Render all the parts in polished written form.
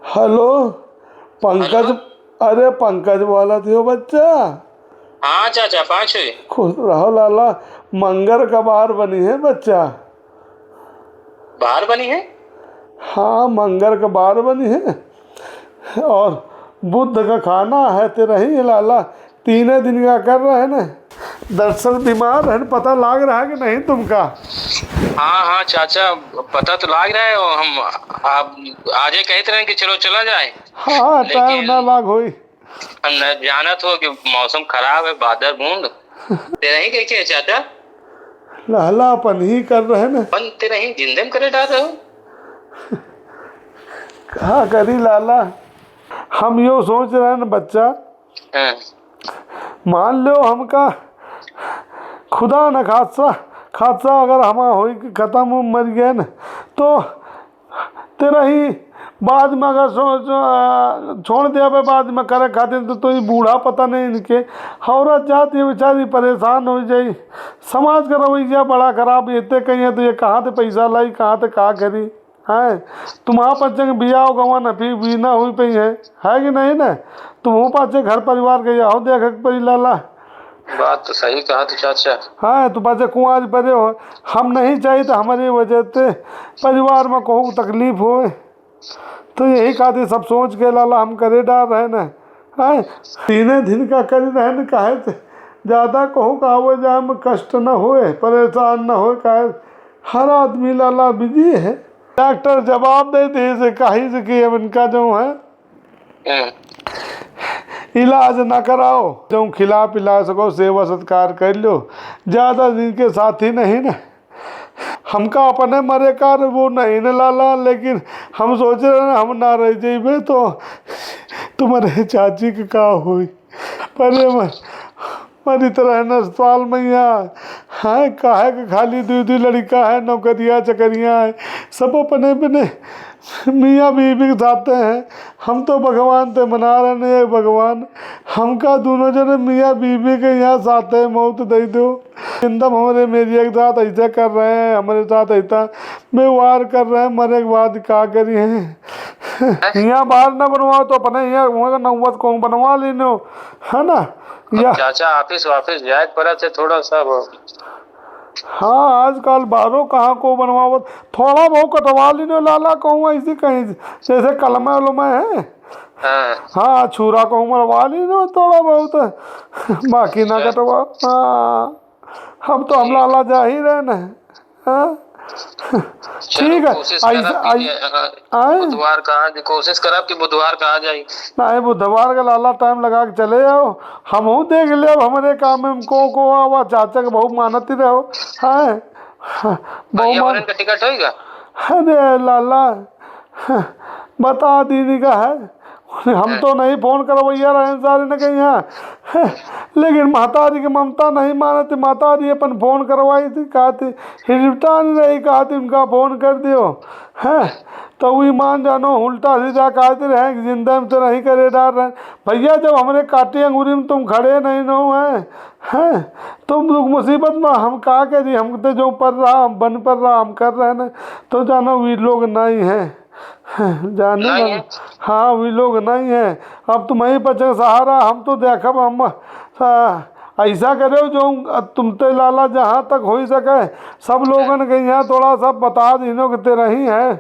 Hello Pankaj. Hello. अरे पंकज वाला थियो बच्चा। हाँ चाचा पाँच हुई। खुश रहो लाला। मंगर कबार बनी है बच्चा। बाहर बनी है। हाँ मंगर कबार बनी है। और बुध का खाना है तेरा ही लाला। 3 दिन का कर रहे है ना। दरअसल बीमार है, पता लाग रहा है कि नहीं तुमका। हाँ हाँ चाचा पता तो लग रहा है। और हम आप आजे कहते रहे कि चलो चला जाए, हाँ टाइम ना लेकिन लाग होई। हम न जानत हो कि मौसम खराब है, बादल बूंद तेरा ही कह के चाचा लाला अपन ही कर रहे ना। बन तेरा ही जिंदम करे डाल रहे हो। कहाँ करी लाला। हम यो सोच रहे हैं ना बच्चा, हाँ। मान लो हमका खुदा न खासा खासा अगर हम हो खत्म मर गए न, तो तेरा ही बाद में अगर छोड़ दिया पे बाद में करे खातिर तो ये बूढ़ा पता नहीं इनके औरत जाती है बेचारी परेशान हो जाई। समाज का रवैया बड़ा खराब। इतने कहीं है तो ये कहाँ से पैसा लाई, कहाँ से कहा करी है। तुम्हारा पच्चंग बिया गवा न फिर बीना हुई पई है कि नहीं ना। तुम पाचे घर परिवार के हो देख परी लाला। बात तो सही कहा तू चाचा। हाँ तो पाचे कुआर परे हो। हम नहीं चाहिए तो हमारी वजह से परिवार में कहूँ तकलीफ हो, तो यही खातिर सब सोच के लाला हम करे डाल रहे न है। 3 दिन का कर रहे न काहे ज़्यादा कहूँ कावे जाए में कष्ट न होए, परेशान न होए। काहे हर आदमी लाला बिजी है। डॉक्टर जवाब दे दे से कहीं से कि अब इनका जो है इलाज ना कराओ, जो खिला पिला सको सेवा सत्कार कर लो, ज़्यादा दिन के साथी नहीं न। हमका अपने मरे का वो नहीं न लाला, लेकिन हम सोच रहे हैं हम ना रह जाइबे तो तुम्हारे चाची के का हुई। परे मरी तरह न साल मैया है काहे के खाली दू लड़का है, नौकरिया चकरियाँ है, सब अपने अपने मियाँ बीवी के साथे हैं। हम तो भगवान ते मना रहे हैं भगवान हमका दोनों जने मियाँ बीवी के यहाँ साथे मौत दे दो। जिंदम हमारे मेरी एक साथ ऐसे कर रहे हैं, हमारे साथ ऐसा व्यवहार कर रहे हैं, मरे के बाद क्या करी है। यहाँ बाहर न बनवाओ तो अपने यहाँ नौबत को बनवा लेनो है ना। या चाचा ऑफिस वाफिस जाए पड़ा थे थोड़ा सा हाँ आजकल बाहरों कहाँ को बनवावत, थोड़ा बहुत कटवा लीनो लाला कहूँ ऐसी कहीं जैसे कलमे उलमे है। हाँ छुरा कहूँ मरवा लीनो थोड़ा बहुत, बाकी ना कटवा। हाँ हम तो हम लाला जा ही रहे न। हाँ ठीक है बुधवार का कोशिश करब कि बुधवार का आ जाए। नहीं बुधवार का लाला टाइम लगा के चले जाओ। हम देख ले अब हमारे काम में को आवा चाचा के बहुत मानती रहो है। बहु का टिकट होगा। अरे लाला बता दीदी का है, हम तो नहीं फोन करवैया रहे सारे न कहीं यहाँ, लेकिन माताजी की ममता नहीं मानती। माताजी अपन फोन करवाई थी, कहा थी हिरता नहीं रही, कहा थी उनका फोन कर दियो है। तो वही मान जानो उल्टा सीधा कहते रहे कि जिंदा में तो नहीं करे डाल रहे भैया। जब हमारे काटी अंगूरी में तुम खड़े नहीं नो हैं तुम दुख मुसीबत में हम कहा करी। हम तो जो पढ़ रहा हम बन पढ़ रहा हम कर रहे न, तो जानो वे लोग नहीं हैं जाने नहीं है। हाँ वे लोग नहीं है। अब तुम्हें बचे सहारा हम तो देखब हम ऐसा करे जो तुम ते लाला जहाँ तक हो सके सब लोगन के यहाँ थोड़ा सा बता दीनो कि तेरा ही है।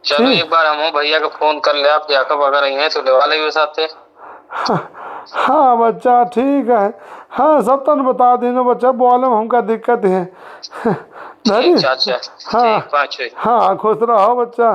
चलो एक बार हम भैया को फोन कर ले, आप देखब अगर यही है तो लेवा ले साथ। हाँ बच्चा ठीक है। हाँ सब तन बता दीनो बच्चा, बोले में हमका दिक्कत है। चाचा हाँ हाँ खुश रहो बच्चा।